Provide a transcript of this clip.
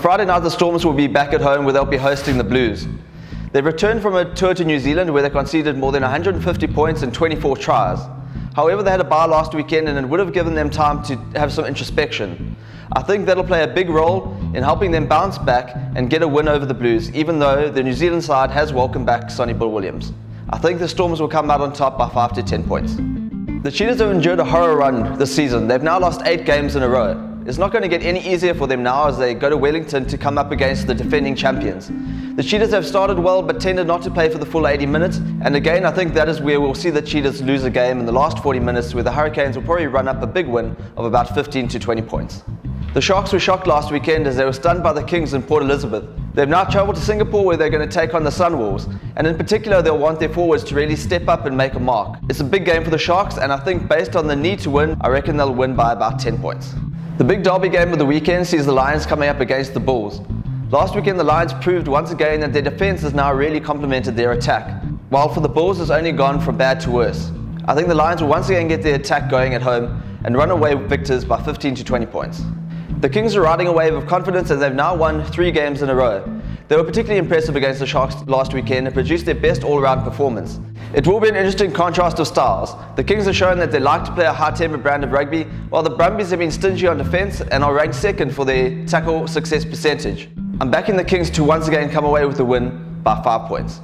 Friday night, the Stormers will be back at home where they'll be hosting the Blues. They've returned from a tour to New Zealand where they conceded more than 150 points and 24 tries. However, they had a bye last weekend and it would have given them time to have some introspection. I think that'll play a big role in helping them bounce back and get a win over the Blues, even though the New Zealand side has welcomed back Sonny Bill Williams. I think the Stormers will come out on top by 5 to 10 points. The Cheetahs have endured a horror run this season. They've now lost 8 games in a row. It's not going to get any easier for them now as they go to Wellington to come up against the defending champions. The Cheetahs have started well but tended not to play for the full 80 minutes, and again I think that is where we'll see the Cheetahs lose a game in the last 40 minutes, where the Hurricanes will probably run up a big win of about 15 to 20 points. The Sharks were shocked last weekend as they were stunned by the Kings in Port Elizabeth. They've now travelled to Singapore where they're going to take on the Sunwolves, and in particular they'll want their forwards to really step up and make a mark. It's a big game for the Sharks, and I think based on the need to win, I reckon they'll win by about 10 points. The big derby game of the weekend sees the Lions coming up against the Bulls. Last weekend the Lions proved once again that their defence has now really complemented their attack, while for the Bulls it's only gone from bad to worse. I think the Lions will once again get their attack going at home and run away with victors by 15 to 20 points. The Kings are riding a wave of confidence as they've now won 3 games in a row. They were particularly impressive against the Sharks last weekend and produced their best all-round performance. It will be an interesting contrast of styles. The Kings have shown that they like to play a high-tempo brand of rugby, while the Brumbies have been stingy on defence and are ranked second for their tackle success percentage. I'm backing the Kings to once again come away with the win by 5 points.